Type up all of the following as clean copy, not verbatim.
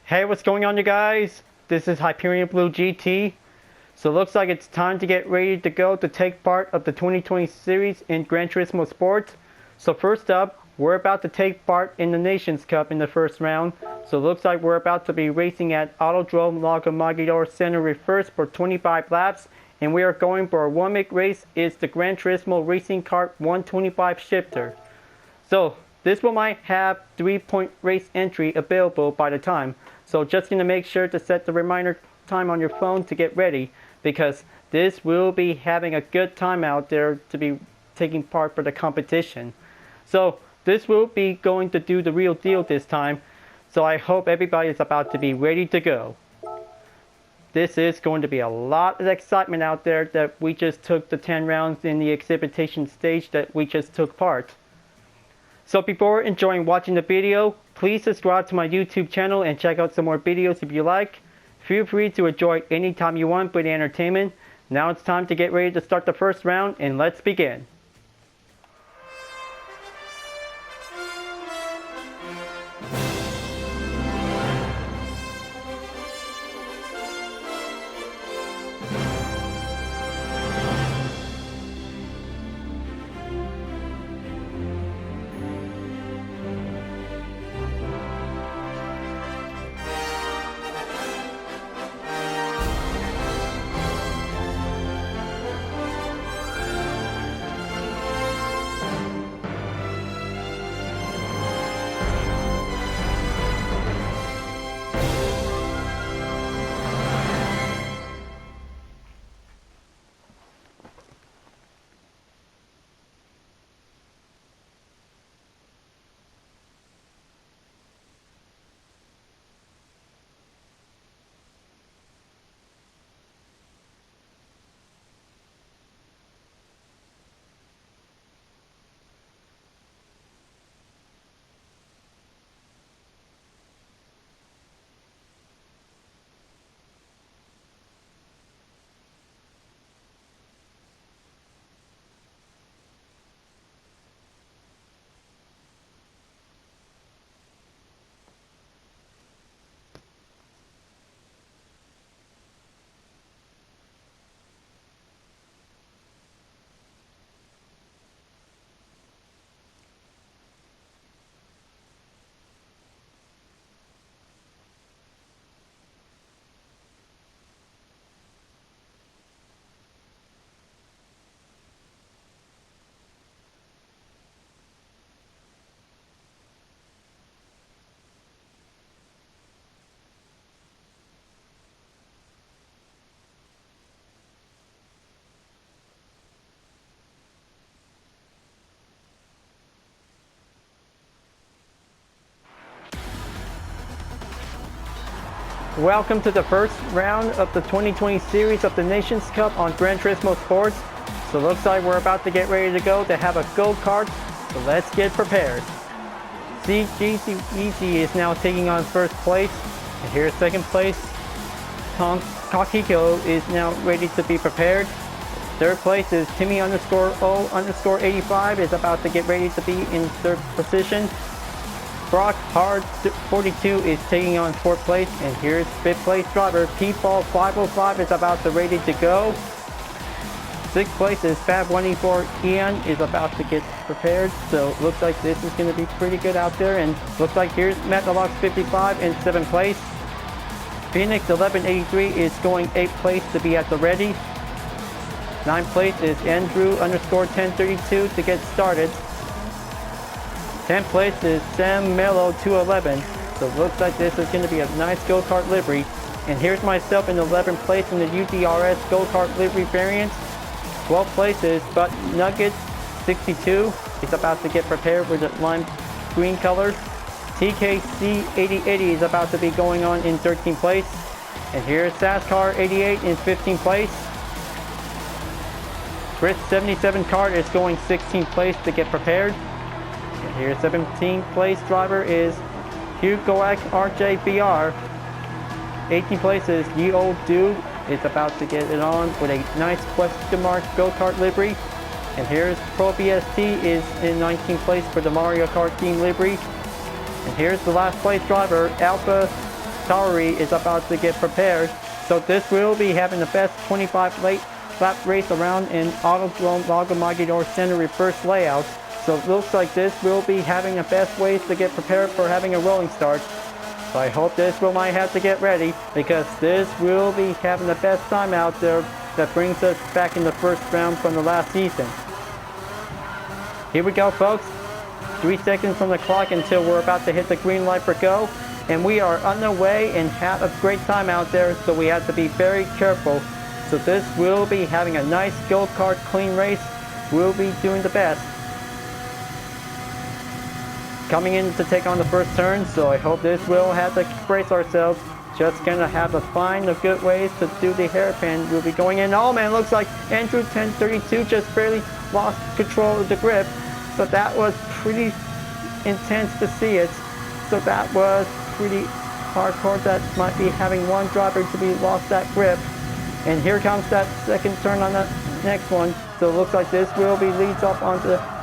Hey, what's going on, you guys? This is Hyperion-Blue-GT. So it looks like it's time to get ready to go to take part of the 2020 series in Gran Turismo Sports. So first up, we're about to take part in the Nations Cup in the first round. So it looks like we're about to be racing at Autodrome Lago Maggiore Center Reverse for 25 laps. And we are going for a one-make race. It's the Gran Turismo Racing Kart 125 shifter. So this one might have 3-point race entry available by the time. So just going to make sure to set the reminder time on your phone to get ready, because this will be having a good time out there to be taking part for the competition. So this will be going to do the real deal this time. So I hope everybody is about to be ready to go. This is going to be a lot of excitement out there that we just took the 10 rounds in the exhibition stage that we just took part. So before enjoying watching the video, please subscribe to my YouTube channel and check out some more videos if you like. Feel free to enjoy anytime you want with entertainment. Now it's time to get ready to start the first round, and let's begin. Welcome to the first round of the 2020 series of the Nations Cup on Gran Turismo Sports. So it looks like we're about to get ready to go to have a go-kart, so let's get prepared. CGC is now taking on first place, and here's second place. Kakiko is now ready to be prepared. Third place is Timmy _O_85 is about to get ready to be in third position. Brock Hard 42 is taking on fourth place, and here's fifth place driver P-Ball 505 is about to ready to go. Sixth place is Fab 184 Ian is about to get prepared, so looks like this is going to be pretty good out there. And looks like here's Metalox 55 in seventh place. Phoenix 1183 is going eighth place to be at the ready. Ninth place is Andrew _1032 to get started. 10th place is Sam Mello 211. So it looks like this is going to be a nice go-kart livery. And here's myself in 11th place in the UDRS go-kart livery variant. 12th place is Butt Nuggets 62. He's about to get prepared with the lime green color. TKC 8080 is about to be going on in 13th place. And here's Sascar 88 in 15th place. Chris 77 Kart is going 16th place to get prepared. And here's 17th place driver is Hugoak RJBR. 18th place is Ye Old Dude. Is about to get it on with a nice question mark go-kart livery. And here's Pro BST is in 19th place for the Mario Kart team livery. And here's the last place driver, Alpha AlphaTauri is about to get prepared. So this will be having the best 25 late lap race around in Autodrome Lago Maggiore center reverse layout. So it looks like this will be having the best ways to get prepared for having a rolling start. So I hope this will might have to get ready, because this will be having the best time out there that brings us back in the first round from the last season. Here we go, folks. 3 seconds on the clock until we're about to hit the green light for go. And we are on the way and have a great time out there, so we have to be very careful. So this will be having a nice go-kart clean race. We'll be doing the best. Coming in to take on the first turn, so I hope this will have to brace ourselves. Just gonna have to find the good ways to do the hairpin. We'll be going in. Oh man, looks like Andrew 1032 just barely lost control of the grip. So that was pretty intense to see it. So that was pretty hardcore. That might be having one driver to be lost that grip. And here comes that second turn on the next one. So it looks like this will be leads up onto the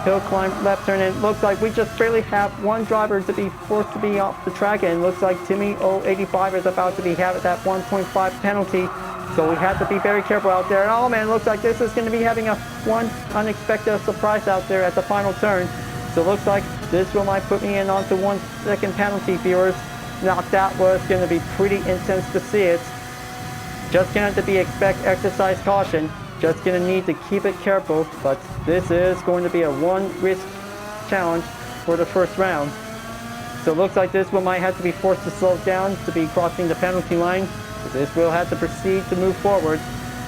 hill climb left turn, and it looks like we just barely have one driver to be forced to be off the track, and it looks like Timmy 085 is about to be having that 1.5 penalty. So we have to be very careful out there. And oh man, it looks like this is going to be having a one unexpected surprise out there at the final turn. So it looks like this will might put me in onto 1 second penalty, viewers. Now that was going to be pretty intense to see it. Just going to have to be expect exercise caution. Just going to need to keep it careful, but this is going to be a one risk challenge for the first round. So it looks like this one might have to be forced to slow down to be crossing the penalty line. This will have to proceed to move forward,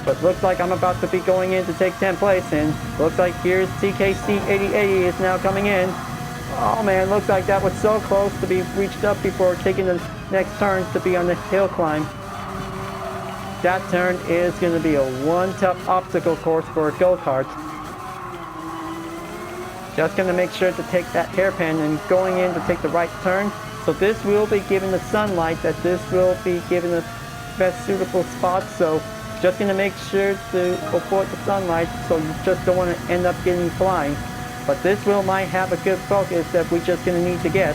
but looks like I'm about to be going in to take 10th place, and looks like here's TKC 8080 is now coming in. Oh man, looks like that was so close to be reached up before taking the next turn to be on the hill climb. That turn is going to be a one tough obstacle course for a go-kart. Just going to make sure to take that hairpin and going in to take the right turn. So this will be given the sunlight, that this will be given the best suitable spot. So just going to make sure to avoid the sunlight, so you just don't want to end up getting flying. But this will might have a good focus that we're just going to need to get.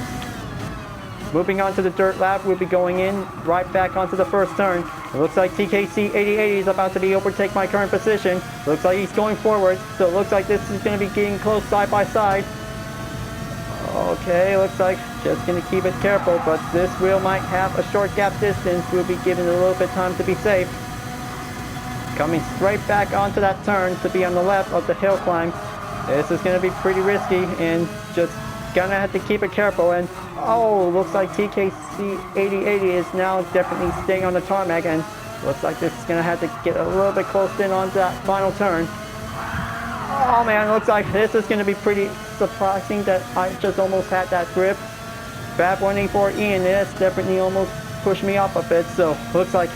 Moving on to the dirt lap, we'll be going in right back onto the first turn. It looks like TKC 8080 is about to be overtake my current position. Looks like he's going forward, so it looks like this is going to be getting close side by side. Okay, looks like just going to keep it careful, but this wheel might have a short gap distance. We'll be giving it a little bit of time to be safe. Coming straight back onto that turn to be on the left of the hill climb. This is going to be pretty risky, and just gonna have to keep it careful. And oh, looks like TKC 8080 is now definitely staying on the tarmac, and looks like this is gonna have to get a little bit close in on that final turn. Oh man, looks like this is gonna be pretty surprising that I just almost had that grip. Fab 184 Ian, this definitely almost pushed me up a bit, so looks like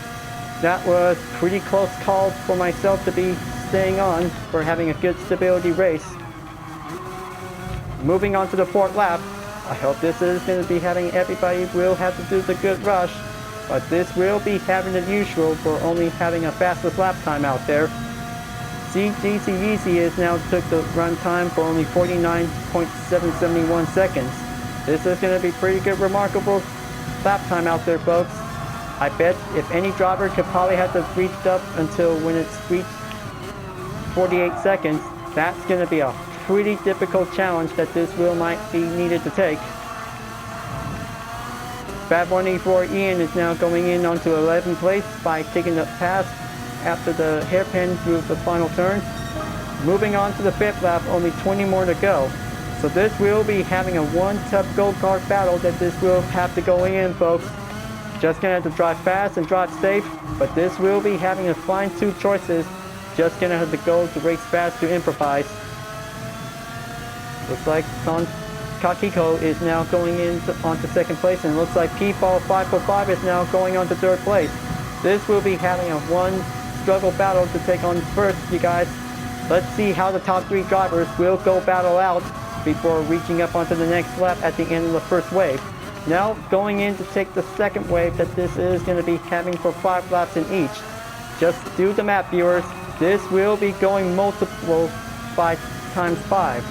that was pretty close call for myself to be staying on for having a good stability race. Moving on to the fourth lap, I hope this is going to be having everybody will have to do the good rush, but this will be having the usual for only having a fastest lap time out there. CGC Yeezy is now took the run time for only 49.771 seconds. This is going to be pretty good, remarkable lap time out there, folks. I bet if any driver could probably have to reach up until when it's reached 48 seconds, that's going to be a pretty difficult challenge that this wheel might be needed to take. Fab 184 Ian is now going in onto 11th place by taking the pass after the hairpin through the final turn. Moving on to the fifth lap, only 20 more to go. So this will be having a one tough go-kart battle that this will have to go in, folks. Just gonna have to drive fast and drive safe, but this will be having a fine two choices. Just gonna have to go to race fast to improvise. Looks like Kakiko is now going onto second place, and looks like P-Ball 545 is now going on to third place. This will be having a one struggle battle to take on first, you guys. Let's see how the top three drivers will go battle out before reaching up onto the next lap at the end of the first wave. Now going in to take the second wave that this is going to be having for 5 laps in each. Just do the math, viewers. This will be going multiple 5 times 5.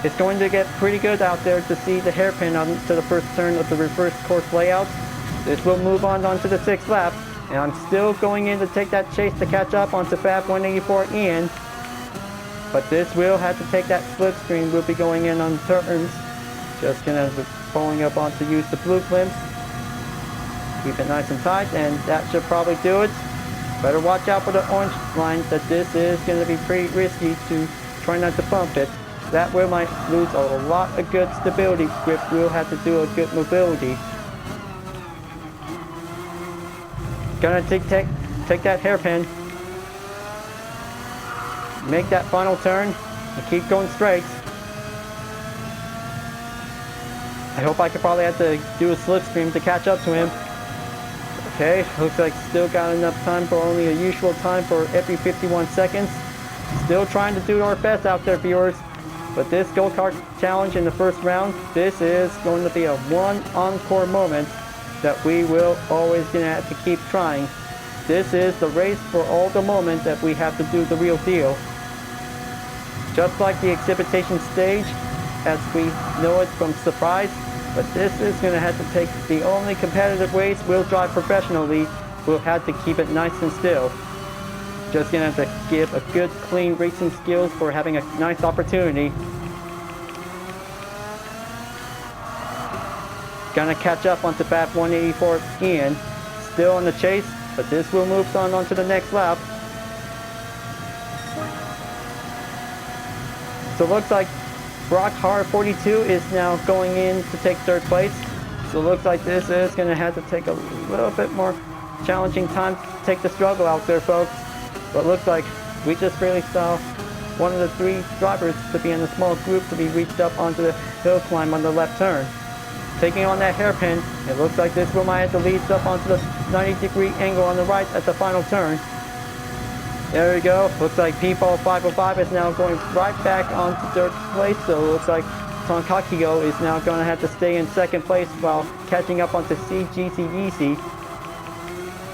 It's going to get pretty good out there to see the hairpin onto the first turn of the reverse course layout. This will move on onto the 6th lap, and I'm still going in to take that chase to catch up onto Fab 184 Ian. But this will have to take that slipstream. We'll be going in on turns. Just gonna pulling up on to use the blue glimpse. Keep it nice and tight, and that should probably do it. Better watch out for the orange line, that this is gonna be pretty risky to try not to bump it. That way might lose a lot of good stability grip. We'll have to do a good mobility. Gonna take that hairpin. Make that final turn and keep going straight. I hope I could probably have to do a slipstream to catch up to him. Okay, looks like still got enough time for only a usual time for every 51 seconds. Still trying to do our best out there, viewers. But this go-kart challenge in the first round, this is going to be a one encore moment that we will always gonna have to keep trying. This is the race for all the moments that we have to do the real deal. Just like the exhibition stage, as we know it from Surprise, but this is gonna have to take the only competitive race we'll drive professionally. We'll have to keep it nice and still. Just gonna have to give a good clean racing skills for having a nice opportunity. Gonna catch up onto Fab 184 Ian. Still on the chase, but this will move on onto the next lap. So it looks like Brock Har 42 is now going in to take 3rd place. So it looks like this is gonna have to take a little bit more challenging time to take the struggle out there, folks. But it looks like we just barely saw one of the 3 drivers to be in a small group to be reached up onto the hill climb on the left turn. Taking on that hairpin, it looks like this will might have to lead up onto the 90-degree angle on the right at the final turn. There we go. Looks like P-Ball 505 is now going right back onto 3rd place. So it looks like Tonkakio is now going to have to stay in 2nd place while catching up onto CGC.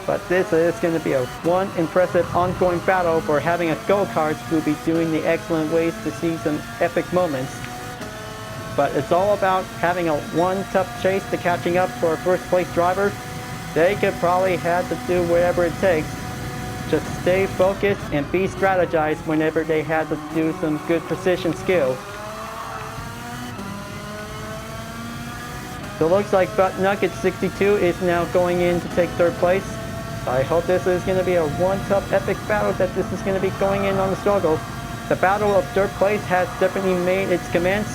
But this is going to be a one impressive ongoing battle for having a go-kart who will be doing the excellent ways to see some epic moments. But it's all about having a one tough chase to catching up for a 1st place driver. They could probably have to do whatever it takes. Just stay focused and be strategized whenever they had to do some good precision skill. So it looks like Butt Nugget 62 is now going in to take 3rd place. I hope this is going to be a one tough epic battle, that this is going to be going in on the struggle. The battle of 3rd place has definitely made its commence.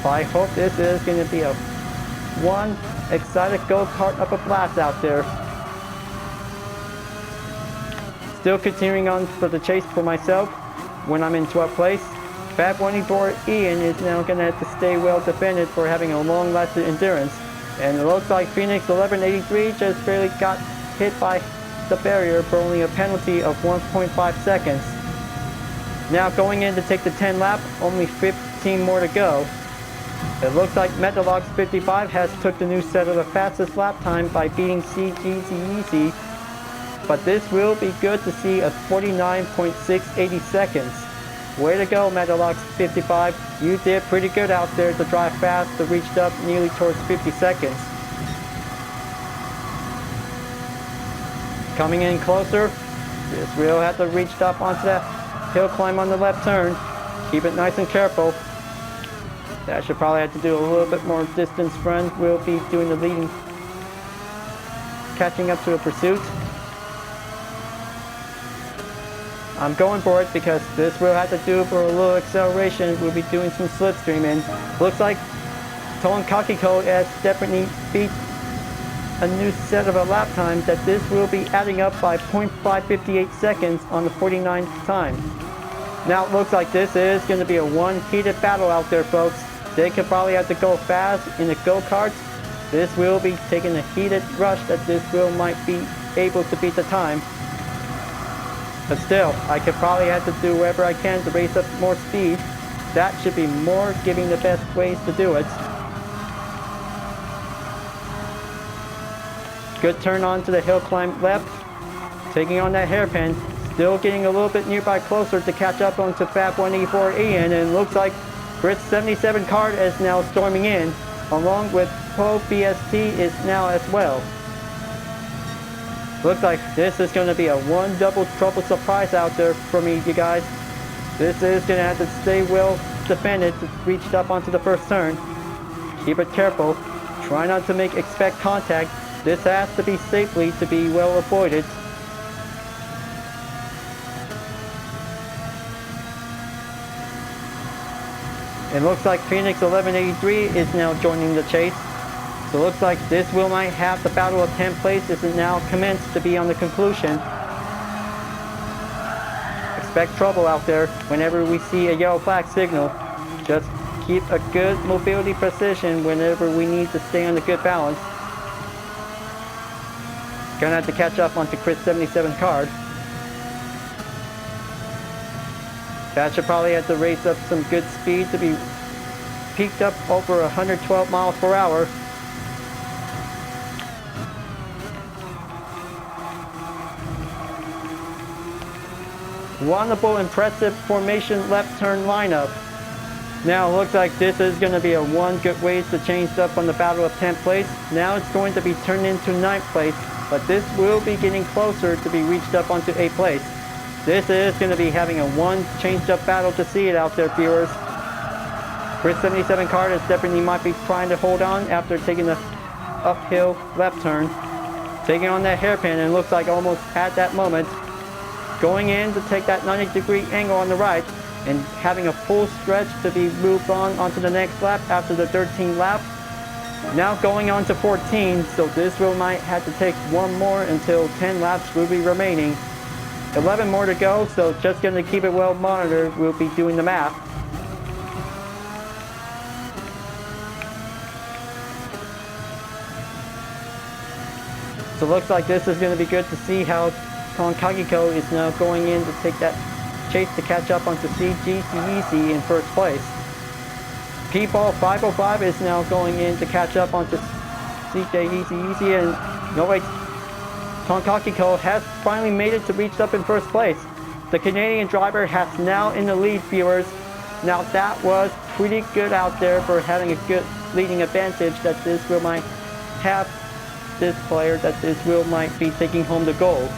I hope this is going to be a one excited go-kart up a blast out there. Still continuing on for the chase for myself when I'm in 12th place. Fab 184 Ian is now going to have to stay well defended for having a long-lasting endurance. And it looks like Phoenix 1183 just barely got hit by the barrier for only a penalty of 1.5 seconds. Now going in to take the 10 lap, only 15 more to go. It looks like Metalox 55 has took the new set of the fastest lap time by beating CGC. But this will be good to see a 49.680 seconds. Way to go, Metalox 55. You did pretty good out there to drive fast to reach up nearly towards 50 seconds. Coming in closer. This will have to reach up onto that hill climb on the left turn. Keep it nice and careful. That should probably have to do a little bit more distance run. We'll be doing the leading, catching up to the pursuit. I'm going for it because this will have to do for a little acceleration. We'll be doing some slipstreaming. Looks like Tonkakiko has definitely beat a new set of a lap time, that this will be adding up by 0.558 seconds on the 49th time. Now it looks like this is going to be a one heated battle out there, folks. They could probably have to go fast in the go-karts. This will be taking a heated rush, that this will might be able to beat the time. But still, I could probably have to do whatever I can to raise up more speed. That should be more giving the best ways to do it. Good turn on to the hill climb left. Taking on that hairpin. Still getting a little bit nearby closer to catch up onto Fab 184 Ian. And it looks like Chris 77 Kart is now storming in, along with Pro BST is now as well. Looks like this is going to be a one double trouble surprise out there for me, you guys. This is going to have to stay well defended to reach up onto the first turn. Keep it careful. Try not to make expect contact. This has to be safely to be well avoided. It looks like Phoenix 1183 is now joining the chase. So it looks like this will might have the battle of 10th place is now commenced to be on the conclusion. Expect trouble out there whenever we see a yellow flag signal. Just keep a good mobility position whenever we need to stay on a good balance. Gonna have to catch up onto Chris 77 Kart. That should probably have to race up some good speed to be peaked up over 112 miles per hour. Wonderful, impressive formation left turn lineup. Now it looks like this is going to be a one good way to change up on the battle of 10th place. Now it's going to be turned into 9th place, but this will be getting closer to be reached up onto 8th place. This is going to be having a one changed up battle to see it out there, viewers. Chris 77 Kart is definitely might be trying to hold on after taking the uphill left turn. Taking on that hairpin, and looks like almost at that moment. Going in to take that 90-degree angle on the right and having a full stretch to be moved onto the next lap after the 13th lap. Now going on to 14, so this will might have to take one more until 10 laps will be remaining. 11 more to go, so just going to keep it well monitored. We'll be doing the math. So it looks like this is going to be good to see how Tonkagiko is now going in to take that chase to catch up onto CGCEC in first place. P-Ball 505 is now going in to catch up onto CJECEC, and no wait, Tonkagiko has finally made it to reach up in first place. The Canadian driver has now in the lead, viewers. Now that was pretty good out there for having a good leading advantage that this will might have this player that this will might be taking home the gold.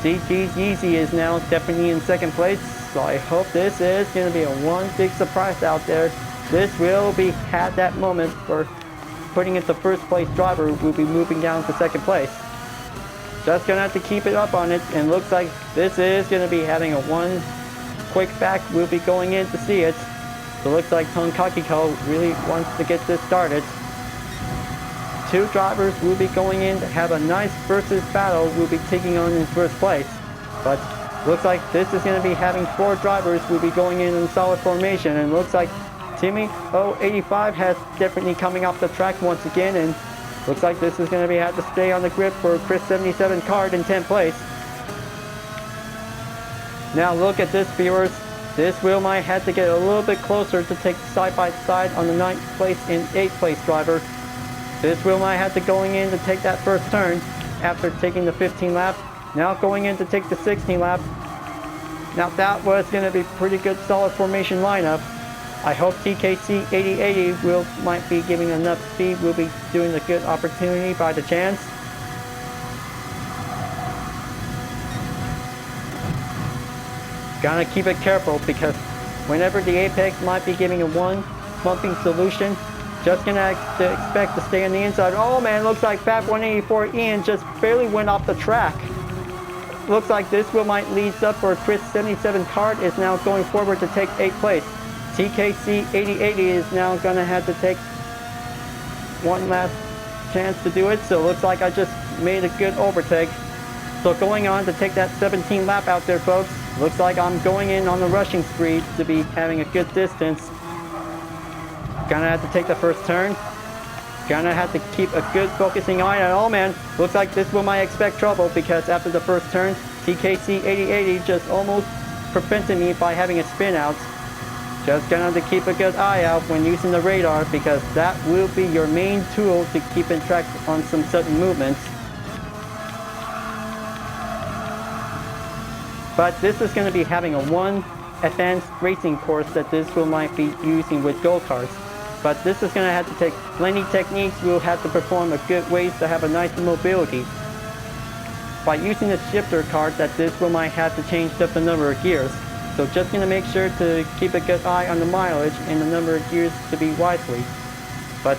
CG's is now definitely in second place, so I hope this is going to be a one big surprise out there. This will be at that moment for putting it the first place driver will be moving down to second place. Just gonna have to keep it up on it, and looks like this is gonna be having a one quick back. We'll be going in to see it. So it looks like Tonkagiko really wants to get this started. Two drivers will be going in to have a nice versus battle. We'll be taking on in first place. But looks like this is going to be having four drivers will be going in solid formation. And looks like Timmy 085 has definitely coming off the track once again. And looks like this is going to be have to stay on the grip for Chris 77 Kart in 10th place. Now look at this, viewers. This wheel might have to get a little bit closer to take side by side on the 9th place and 8th place driver. This wheel might have to going in to take that first turn after taking the 15 lap. Now going in to take the 16 lap. Now that was going to be pretty good solid formation lineup. I hope TKC 8080 will might be giving enough speed. We'll be doing a good opportunity by the chance. Gotta keep it careful because whenever the apex might be giving a one bumping solution, just gonna have to expect to stay on the inside. Oh man, looks like Fat 184 Ian just barely went off the track. Looks like this will might lead up for Chris 77 Kart is now going forward to take 8th place. TKC 8080 is now gonna have to take one last chance to do it. So it looks like I just made a good overtake. So going on to take that 17 lap out there, folks. Looks like I'm going in on the rushing spree to be having a good distance. Gonna have to take the first turn. Gonna have to keep a good focusing eye on. Oh man, looks like this will might expect trouble because after the first turn, TKC 8080 just almost prevented me by having a spin out. Just gonna have to keep a good eye out when using the radar because that will be your main tool to keep in track on some sudden movements. But this is going to be having a one advanced racing course that this wheel might be using with go-karts. But this is going to have to take plenty techniques. We'll have to perform a good ways to have a nice mobility. By using the shifter kart, that this wheel might have to change up the number of gears. So just going to make sure to keep a good eye on the mileage and the number of gears to be wisely. But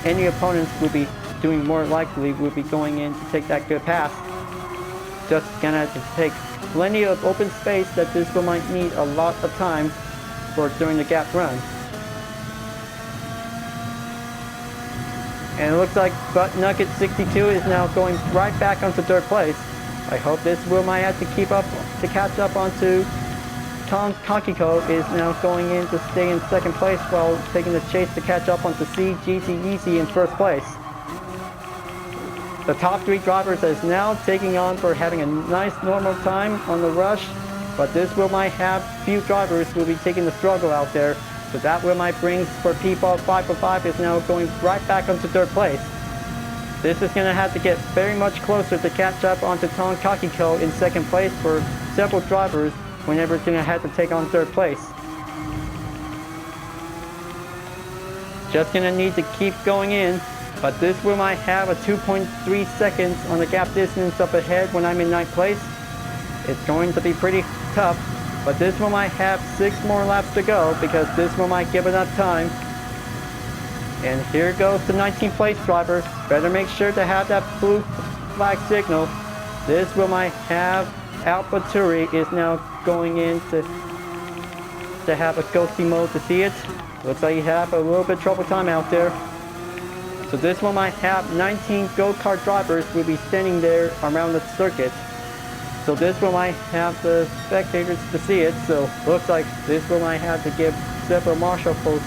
any opponents will be doing more likely will be going in to take that good pass. Just gonna have to take plenty of open space that this wheel might need a lot of time for during the gap run. And it looks like Butt Nugget 62 is now going right back onto third place. I hope this wheel might have to keep up to catch up onto Tom Kakiko is now going in to stay in second place while taking the chase to catch up onto CGC Easy in first place. The top three drivers is now taking on for having a nice normal time on the rush, but this wheel might have few drivers will be taking the struggle out there. So that wheel might bring for P-Ball 545 is now going right back onto third place. This is going to have to get very much closer to catch up onto Tom Kakiko in second place for several drivers whenever it's going to have to take on third place. Just going to need to keep going in, but this wheel might have a 2.3 seconds on the gap distance up ahead when I'm in ninth place. It's going to be pretty tough, but this one might have 6 more laps to go because this one might give enough time. And here goes the 19th place driver. Better make sure to have that blue flag signal. This one might have AlphaTauri is now going in to have a ghosty mode to see it. Looks like you have a little bit trouble time out there. So this one might have 19 go-kart drivers will be standing there around the circuit. So this one might have the spectators to see it. So looks like this one might have to give several marshal post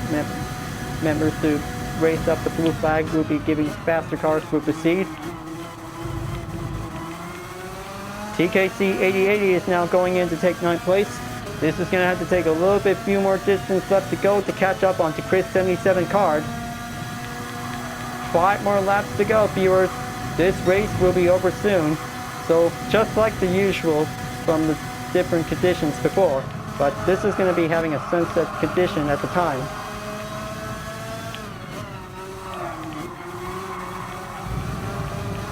members to race up the blue flag. Will be giving faster cars will proceed. TKC 8080 is now going in to take 9th place. This is going to have to take a little bit few more distance left to go to catch up onto Chris 77 Card. 5 more laps to go, viewers. This race will be over soon. So just like the usual from the different conditions before, but this is going to be having a sunset condition at the time.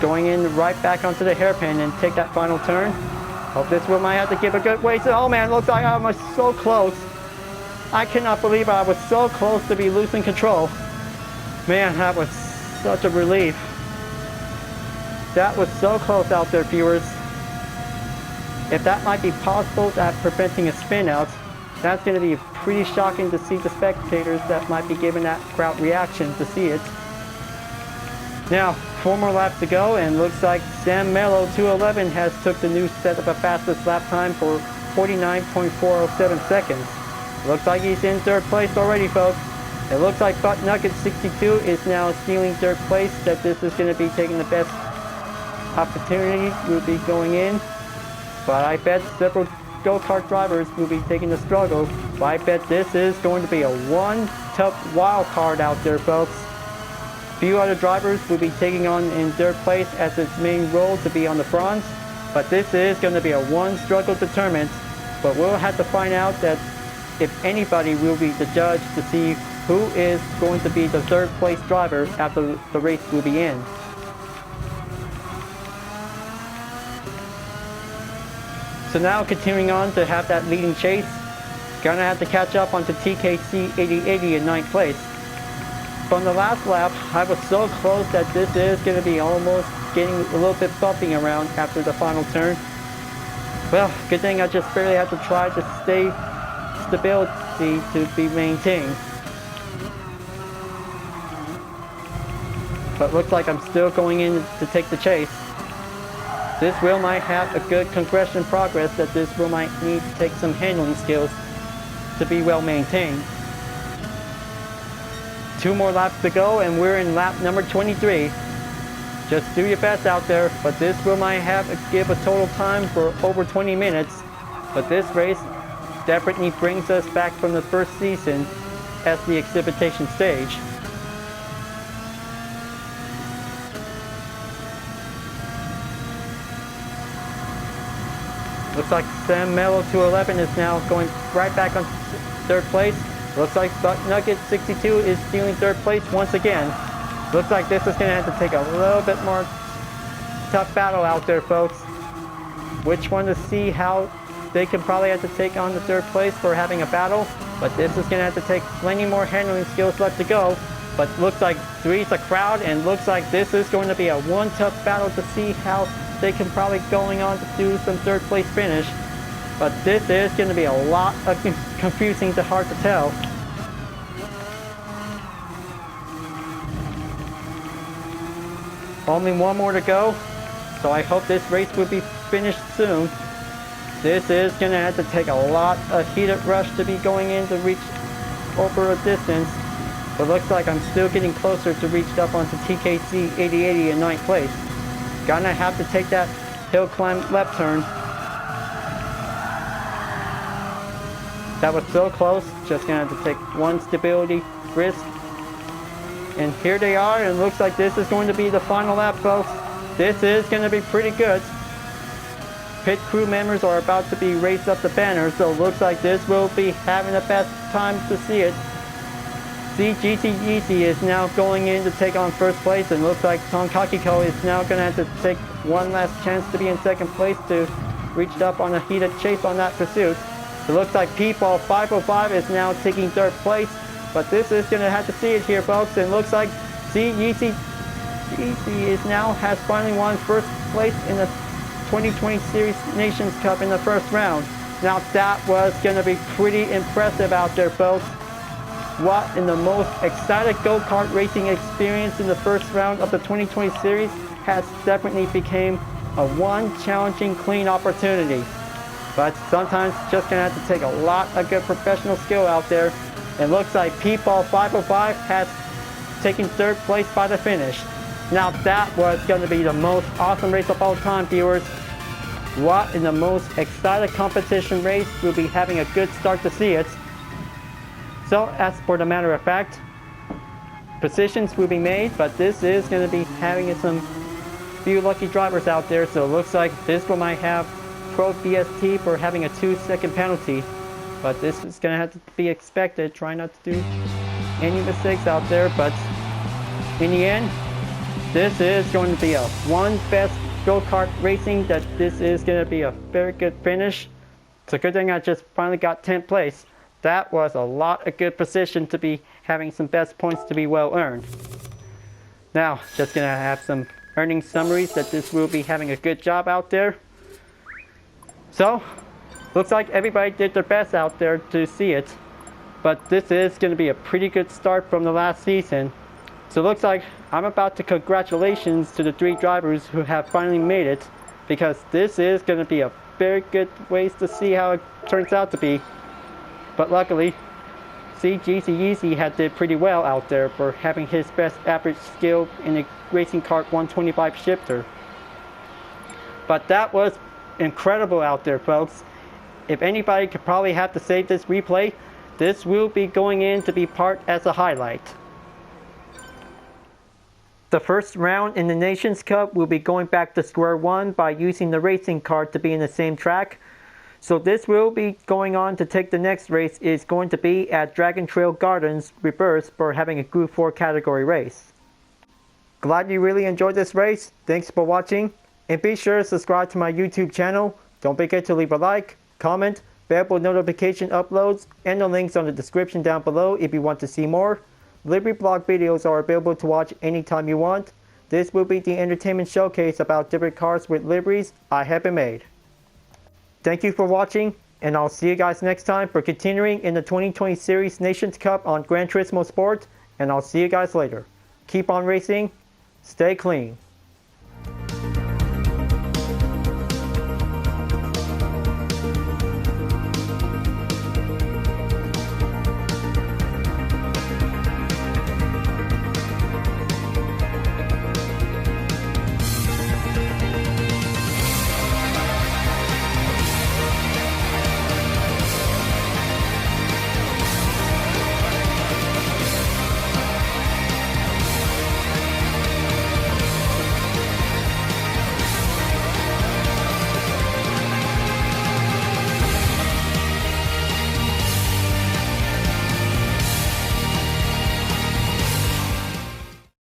Going in right back onto the hairpin and take that final turn. Hope this one might have to give a good way. Oh man, looks like I was so close. I cannot believe I was so close to be losing control. Man, that was such a relief. That was so close out there, viewers. If that might be possible at preventing a spin out, that's going to be pretty shocking to see the spectators that might be giving that crowd reaction to see it. Now, 4 more laps to go, and looks like Sam Mello 211 has took the new set of a fastest lap time for 49.407 seconds. Looks like he's in third place already, folks. It looks like Butt Nugget 62 is now stealing third place, that this is going to be taking the best opportunity will be going in. But I bet several go-kart drivers will be taking the struggle. But I bet this is going to be a one tough wild card out there, folks. Few other drivers will be taking on in third place as its main role to be on the bronze. But this is going to be a one struggle determined. But we'll have to find out that if anybody will be the judge to see who is going to be the third place driver after the race will be in. So now continuing on to have that leading chase, gonna have to catch up onto TKC 8080 in 9th place. From the last lap, I was so close that this is gonna be almost getting a little bit bumping around after the final turn. Well, good thing I just barely had to try to stay stability to be maintained. But looks like I'm still going in to take the chase. This wheel might have a good compression progress that this wheel might need to take some handling skills to be well maintained. 2 more laps to go and we're in lap number 23. Just do your best out there, but this wheel might have to give a total time for over 20 minutes. But this race definitely brings us back from the first season as the exhibition stage. Looks like Sam Mello 211 is now going right back on third place. Looks like Nugget 62 is stealing third place once again. Looks like this is going to have to take a little bit more tough battle out there, folks. Which one to see how they can probably have to take on the third place for having a battle. But this is going to have to take plenty more handling skills left to go. But looks like three's a crowd, and looks like this is going to be a one tough battle to see how they can probably going on to do some third place finish. But this is going to be a lot of confusing to hard to tell. Only one more to go, so I hope this race will be finished soon. This is going to have to take a lot of heated rush to be going in to reach over a distance. But looks like I'm still getting closer to reach up onto TKC 8080 in 9th place. Gonna have to take that hill climb left turn. That was so close, just gonna have to take one stability risk. And here they are, and looks like this is going to be the final lap, folks. This is gonna be pretty good. Pit crew members are about to be raised up the banner, so it looks like this will be having the best time to see it. GT Yeezy is now going in to take on first place, and looks like Tom Kakiko is now going to have to take one last chance to be in second place to reach up on a heated chase on that pursuit. It looks like P-Ball 505 is now taking third place, but this is going to have to see it here, folks. And looks like Yeezy is now has finally won first place in the 2020 Series Nations Cup in the first round. Now that was going to be pretty impressive out there, folks. What in the most exciting go-kart racing experience in the first round of the 2020 series has definitely became a one challenging clean opportunity. But sometimes just gonna have to take a lot of good professional skill out there. And looks like P-Ball 505 has taken third place by the finish. Now that was gonna be the most awesome race of all time, viewers. What in the most exciting competition race will be having a good start to see it. So, as for the matter of fact, positions will be made, but this is going to be having some few lucky drivers out there. So it looks like this one might have Pro BST for having a 2-second penalty. But this is going to have to be expected. Try not to do any mistakes out there. But in the end, this is going to be a one best go-kart racing. That this is going to be a very good finish. It's a good thing I just finally got 10th place. That was a lot of good position to be having some best points to be well earned. Now, just gonna have some earning summaries that this will be having a good job out there. So, looks like everybody did their best out there to see it. But this is gonna be a pretty good start from the last season. So looks like I'm about to congratulations to the 3 drivers who have finally made it. Because this is gonna be a very good ways to see how it turns out to be. But luckily, GT Yeezy had did pretty well out there for having his best average skill in a Racing Kart 125 shifter. But that was incredible out there, folks. If anybody could probably have to save this replay, this will be going in to be part as a highlight. The first round in the Nations Cup will be going back to square one by using the racing kart to be in the same track. So this will be going on to take the next race is going to be at Dragon Trail Gardens Reverse for having a Group 4 category race. Glad you really enjoyed this race. Thanks for watching. And be sure to subscribe to my YouTube channel. Don't forget to leave a like, comment, available notification uploads, and the links on the description down below if you want to see more. Livery blog videos are available to watch anytime you want. This will be the entertainment showcase about different cars with liveries I have been made. Thank you for watching, and I'll see you guys next time for continuing in the 2020 Series Nations Cup on Gran Turismo Sport, and I'll see you guys later. Keep on racing, stay clean.